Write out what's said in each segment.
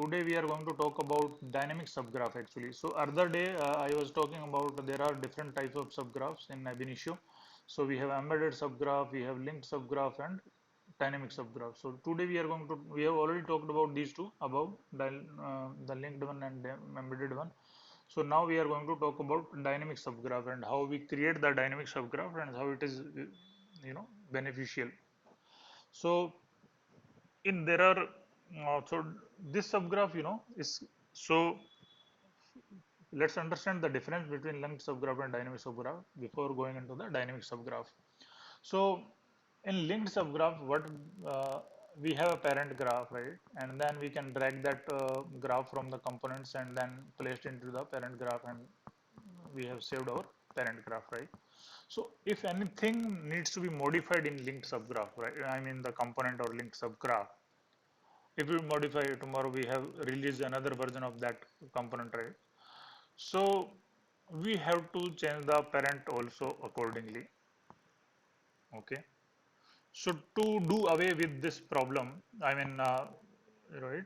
today we are going to talk about dynamic subgraph actually. So other day I was talking about there are different types of subgraphs in Abinitio. So we have embedded subgraph, we have linked subgraph and dynamic subgraph. So today we have already talked about these two above, the linked one and the embedded one. So now we are going to talk about dynamic subgraph and how we create the dynamic subgraph and how it is beneficial. So in there are so this subgraph is so let's understand the difference between linked subgraph and dynamic subgraph before going into the dynamic subgraph. So in linked subgraph, what we have a parent graph, right? And then we can drag that graph from the components and then placed into the parent graph, and we have saved our parent graph, right? So if anything needs to be modified in linked subgraph, right? I mean the component or linked subgraph, if we modify it, tomorrow we have released another version of that component, right? So we have to change the parent also accordingly. Okay, so to do away with this problem, I mean right,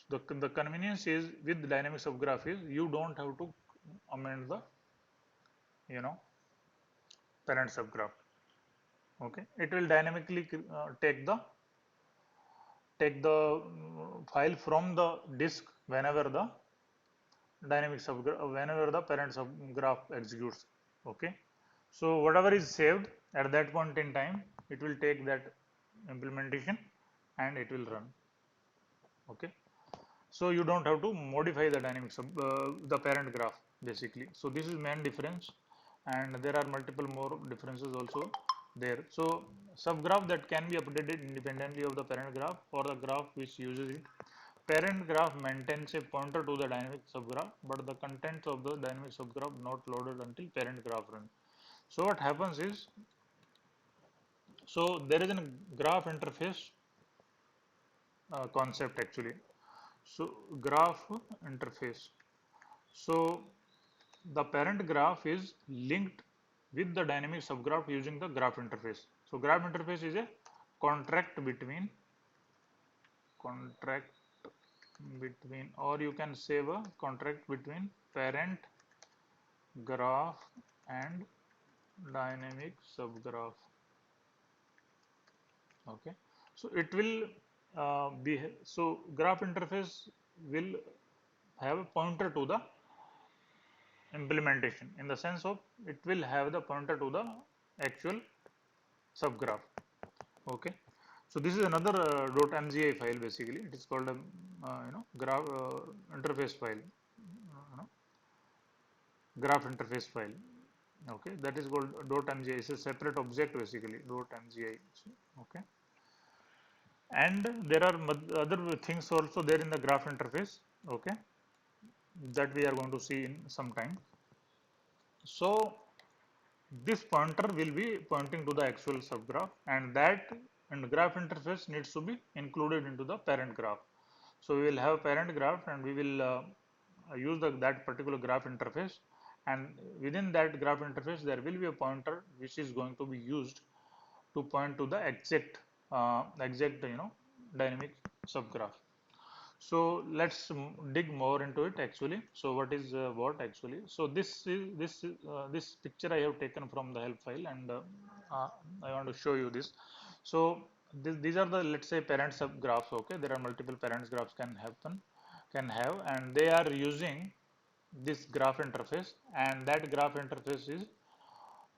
the convenience is with dynamic subgraph is you don't have to amend the you know parent subgraph. Okay, it will dynamically take the file from the disk whenever the dynamic subgraph whenever the parent subgraph executes. Okay, so whatever is saved at that point in time, it will take that implementation and it will run. Okay, so you don't have to modify the dynamic the parent graph basically. So this is main difference, and there are multiple more differences also there. So subgraph that can be updated independently of the parent graph or the graph which uses it. Parent graph maintains a pointer to the dynamic subgraph, but the contents of the dynamic subgraph not loaded until parent graph run. So what happens is, so there is a graph interface concept actually. So graph interface. So the parent graph is linked with the dynamic subgraph using the graph interface. So graph interface is a contract between contract or you can save a contract between parent graph and dynamic subgraph. Okay, so it will be so graph interface will have a pointer to the implementation, in the sense of it will have the pointer to the actual subgraph. Okay, so this is another .mgi file basically. It is called a graph interface file, graph interface file. Okay, that is called .mgi. It's a separate object basically, .mgi. Okay, and there are other things also there in the graph interface. Okay, that we are going to see in some time. So this pointer will be pointing to the actual subgraph, and that and graph interface needs to be included into the parent graph. So we will have parent graph and we will use that particular graph interface, and within that graph interface there will be a pointer which is going to be used to point to the exact dynamic subgraph. So let's dig more into it actually. So what is what actually? So this picture I have taken from the help file, and uh, I want to show you this. So these are the, let's say, parent subgraphs. Okay, there are multiple parents graphs can have, and they are using this graph interface, and that graph interface is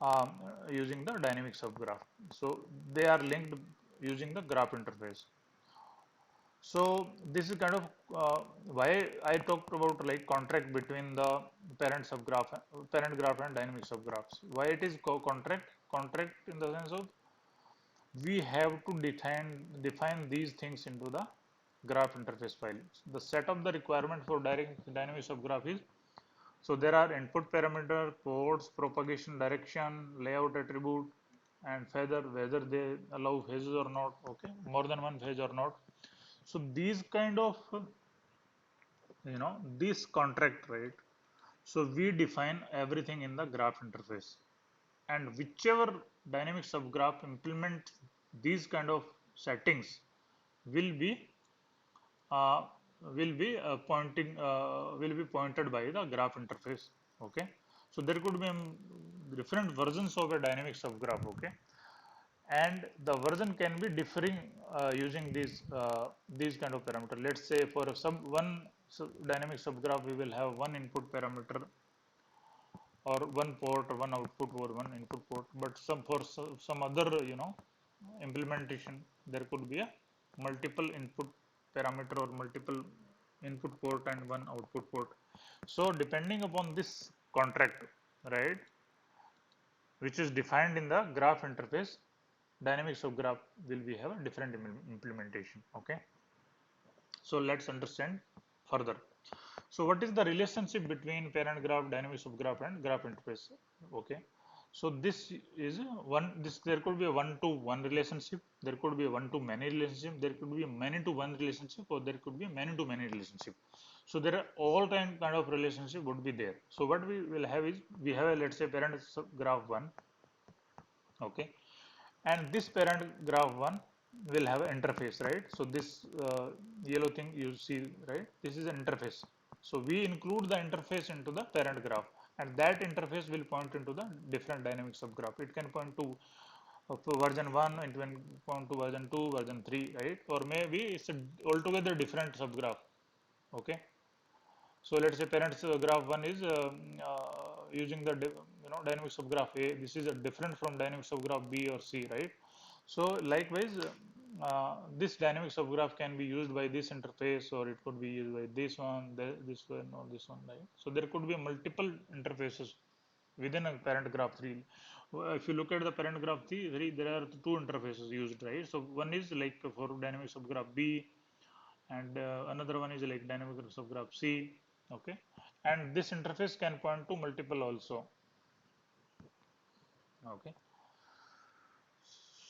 um, using the dynamic subgraph. So they are linked using the graph interface. So this is kind of why I talked about like contract between the parent graph and dynamic subgraphs. Why it is contract in the sense of we have to define these things into the graph interface file. The set of the requirement for dynamic subgraph is, so there are input parameter, ports, propagation direction, layout attribute, and feather, whether they allow phases or not. Okay, more than one phase or not. So these kind of this contract, right? So we define everything in the graph interface, and whichever dynamic subgraph implement these kind of settings will be will be pointed by the graph interface. Okay, so there could be different versions of a dynamic subgraph. Okay, and the version can be differing using these kind of parameter. Let's say for a dynamic subgraph, we will have one input parameter or one port or one output or one input port, but some other implementation, there could be a multiple input parameter or multiple input port and one output port. So depending upon this contract, right, which is defined in the graph interface, dynamic subgraph will be have a different implementation. Okay, so let's understand further. So what is the relationship between parent graph, dynamic subgraph and graph interface? Okay, so this is there could be a one to one relationship, there could be a one to many relationship, there could be a many to one relationship, or there could be a many to many relationship. So there are all kind of relationship would be there. So what we will have is, we have a, let's say, parent graph 1. Okay, and this parent graph 1 will have an interface, right? So this yellow thing you see, right, this is an interface. So we include the interface into the parent graph, and that interface will point into the different dynamic subgraph. It can point to version 1, it can point to version 2, version 3, right? Or maybe it's a altogether different subgraph. Okay, so let's say parents graph 1 is using the dynamic subgraph A. This is a different from dynamic subgraph B or C, right? So likewise, this dynamic subgraph can be used by this interface, or it could be used by this one, this one, or this one, right? So there could be multiple interfaces within a parent graph 3. If you look at the parent graph 3, there are two interfaces used, right? So one is like for dynamic subgraph B, and another one is like dynamic subgraph C. Okay, and this interface can point to multiple also. Okay,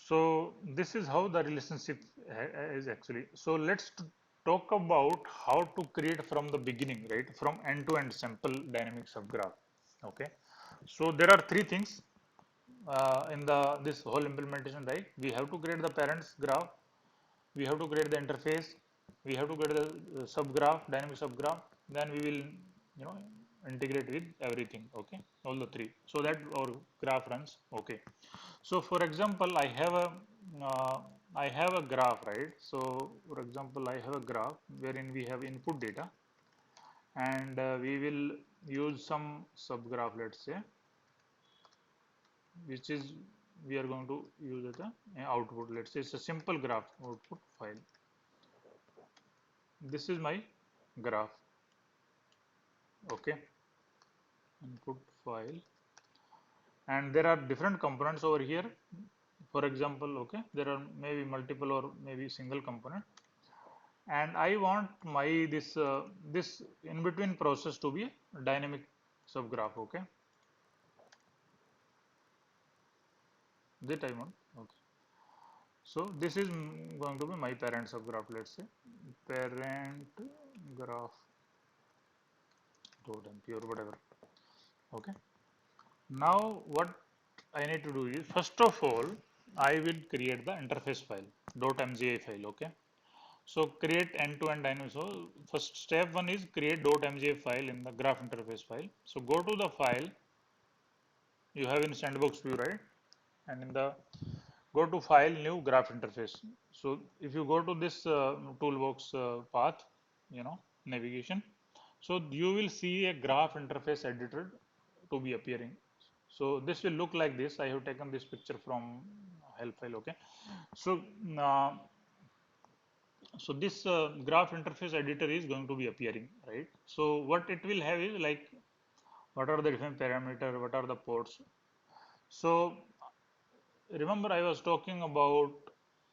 so this is how the relationship is actually. So let's talk about how to create from the beginning, right, from end to end simple dynamic subgraph. Okay, so there are three things in the this whole implementation, right? We have to create the parents graph, we have to create the interface, we have to create the subgraph, dynamic subgraph, then we will integrate with everything. Okay, all the three, so that our graph runs. Okay, so for example, uh, I have a graph, right? So for example, I have a graph wherein we have input data, and we will use some subgraph, let's say, which is we are going to use as a output. Let's say it's a simple graph output file. This is my graph. Okay, input file, and there are different components over here. For example, okay, there are maybe multiple or maybe single component, and I want my this in between process to be a dynamic subgraph. Okay, that I want. Okay, so this is going to be my parent subgraph. Let's say parent graph dot mp or whatever. Okay, now what I need to do is, first of all, I will create the interface file .mgi file. Okay, so create end-to-end dynamic. So first step one is create .mgi file in the graph interface file. So go to the file you have in sandbox view, right? And in the go to file, new graph interface. So if you go to this toolbox path, navigation, so you will see a graph interface editor to be appearing. So this will look like this. I have taken this picture from help file. Okay, so uh, so this graph interface editor is going to be appearing, right? So what it will have is like, what are the different parameter, what are the ports. So remember I was talking about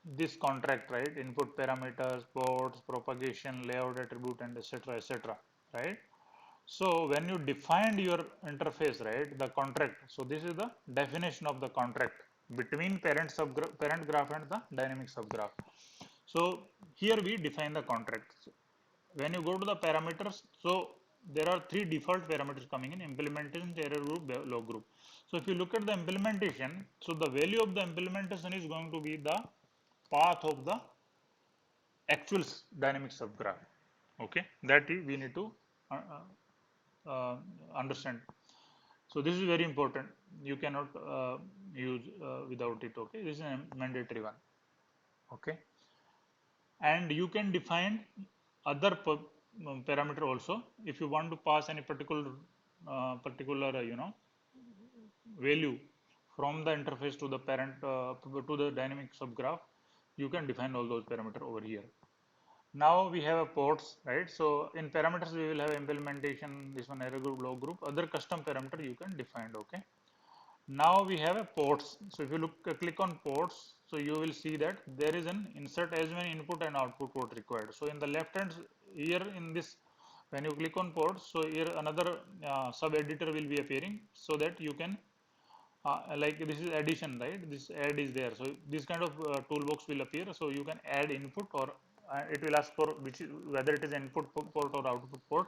this contract, right? Input parameters, ports, propagation, layout attribute, and etc, etc, right? So when you defined your interface, right, the contract, so this is the definition of the contract between parent graph and the dynamic subgraph. So here we define the contract. When you go to the parameters, so there are three default parameters coming in: implementation, error group, log group. So if you look at the implementation, so the value of the implementation is going to be the path of the actual dynamic subgraph. Okay, that we need to uh, understand. So this is very important. You cannot use without it. Okay, this is a mandatory one. Okay, and you can define other parameter also if you want to pass any particular value from the interface to the parent to the dynamic subgraph. You can define all those parameter over here. Now we have a ports, right? So in parameters we will have implementation, this one array group, log group, other custom parameter you can define. Okay. Now we have a ports. So if you click on ports, so you will see that there is an insert as many input and output port required. So in the left hand here in this, when you click on ports, so here another sub editor will be appearing, so that you can like this is addition, right? This add is there. So this kind of toolbox will appear. So you can add input, or it will ask for whether it is input port or output port.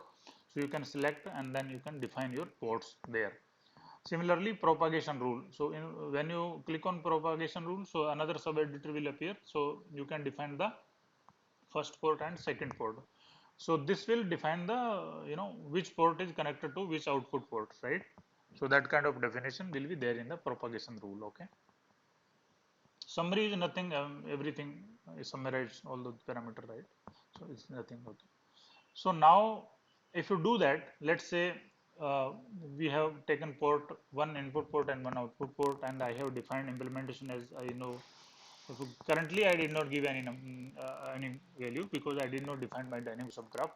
So you can select and then you can define your ports there. Similarly, propagation rule. So when you click on propagation rule, so another sub editor will appear. So you can define the first port and second port. So this will define the which port is connected to which output port, right? So that kind of definition will be there in the propagation rule. Okay. Summary is nothing. Everything is summarized, all the parameter, right? So it's nothing. Okay. So now, if you do that, let's say we have taken one input port and one output port, and I have defined implementation as I know. So currently, I did not give any value because I did not define my dynamic subgraph.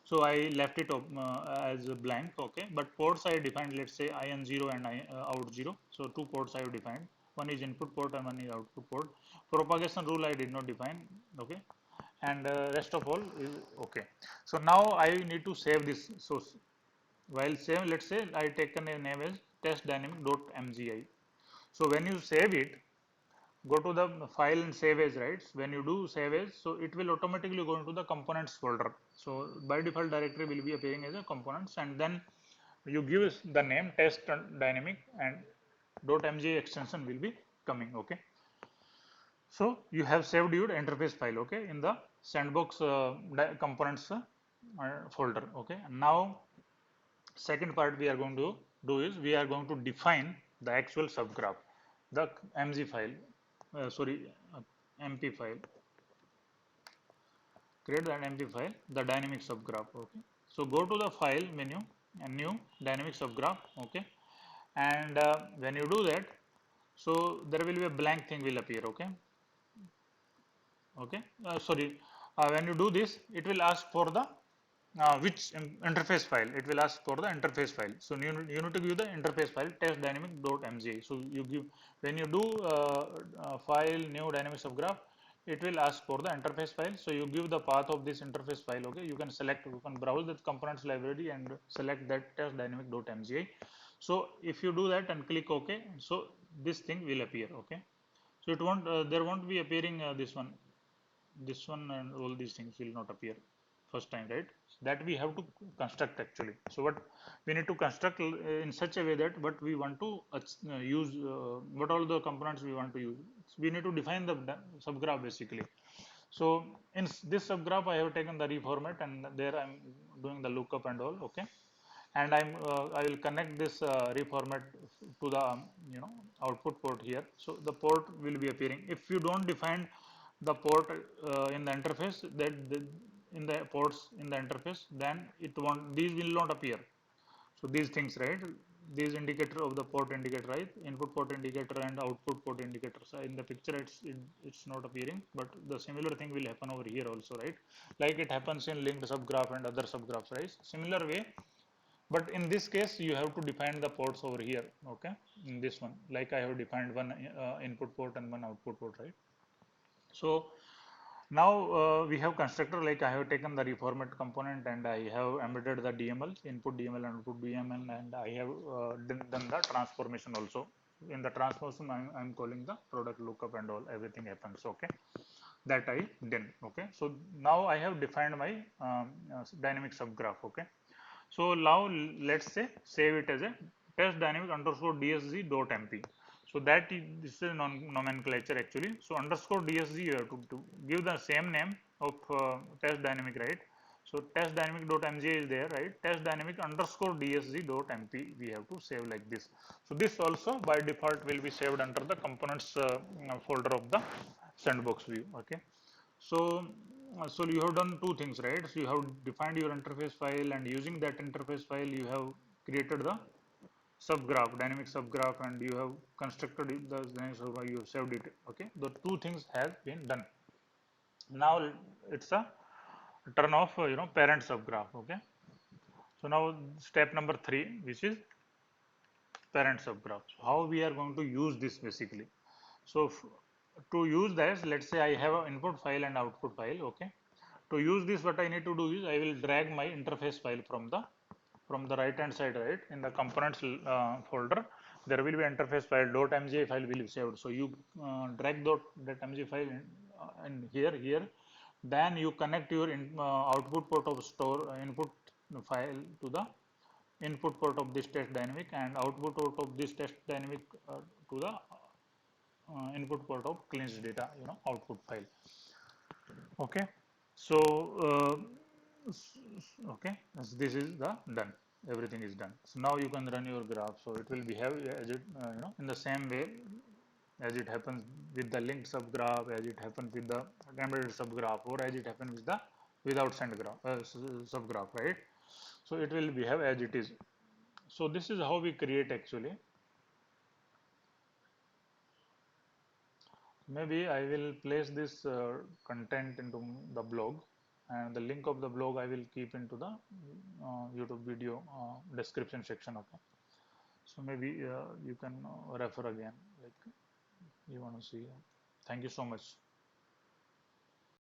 So I left it as a blank. Okay, but ports I defined. Let's say in0 and out 0. So two ports I have defined. One is input port and one is output port. Propagation rule I did not define. Okay, and rest of all is okay. So now I need to save this. So while save, let's say I taken a name as test dynamic.mgi. So when you save it, go to the file and save as, right? When you do save as, so it will automatically go into the components folder. So by default directory will be appearing as a components, and then you give the name test dynamic, and .mgi extension will be coming. Okay. So you have saved your interface file, okay, in the sandbox components folder. Okay. And now second part we are going to do is we are going to define the actual subgraph, the mg file, sorry, mp file. Create an mp file, the dynamic subgraph. Okay. So go to the file menu and new dynamic subgraph. Okay. And when you do that, so there will be a blank thing will appear. Okay. Okay, sorry, when you do this, it will ask for the which interface file. It will ask for the interface file. So you need to give the interface file test dynamic.mgi. So you give, when you do file new dynamic subgraph, it will ask for the interface file. So you give the path of this interface file. Okay, you can select, you can browse the components library and select that test dynamic.mgi. So if you do that and click OK, so this thing will appear. Okay, so it won't there won't be appearing this one and all these things will not appear first time, right? That we have to construct actually. So what we need to construct in such a way that what we want to use, what all the components we want to use, we need to define the subgraph basically. So in this subgraph I have taken the reformat, and there I'm doing the lookup and all. Okay, and I will connect this reformat to the output port here. So the port will be appearing. If you don't define the port in the interface, that in the ports in the interface, then it won't, these will not appear. So these things, right? These indicator of the port indicator, right? Input port indicator and output port indicator. So in the picture, it's not appearing, but the similar thing will happen over here also, right? Like it happens in linked subgraph and other subgraphs, right? Similar way, but in this case you have to define the ports over here. Okay, in this one, like I have defined one input port and one output port, right? So now we have constructor, like I have taken the reformat component and I have embedded the DML, input DML and output DML, and I have done the transformation also. In the transformation I'm calling the product lookup and all, everything happens. Okay, that I done. Okay, so now I have defined my dynamic subgraph. Okay, so now let's say save it as a test dynamic underscore dsg dot mp. So that is, this is a nomenclature actually. So underscore dsg you have to give the same name of test dynamic, right? So test dynamic dot mga is there, right? Test dynamic underscore dsg dot mp we have to save like this. So this also by default will be saved under the components folder of the sandbox view. Okay. So so you have done two things, right? So you have defined your interface file, and using that interface file you have created the subgraph, dynamic subgraph, and you have constructed the dynamic subgraph, you have saved it. Okay, the two things have been done. Now it's a turn of parent subgraph. Okay, so now step number 3, which is parent subgraph. So how we are going to use this basically? So to use this, let's say I have an input file and output file. Okay, to use this, what I need to do is I will drag my interface file from the right hand side, right, in the components folder. There will be interface file .mgi file will be saved. So you drag that mg file in here, then you connect your output port of store input file to the input port of this test dynamic, and output port of this test dynamic to the input port of cleansed data output file. Okay, so okay, so this is the done, everything is done. So now you can run your graph. So it will behave as it in the same way as it happens with the linked subgraph, as it happens with the embedded subgraph, or as it happens with the without send graph subgraph, right? So it will behave as it is. So this is how we create actually. Maybe I will place this content into the blog, and the link of the blog I will keep into the YouTube video description section. Okay, so maybe you can refer again, like you want to see. Thank you so much.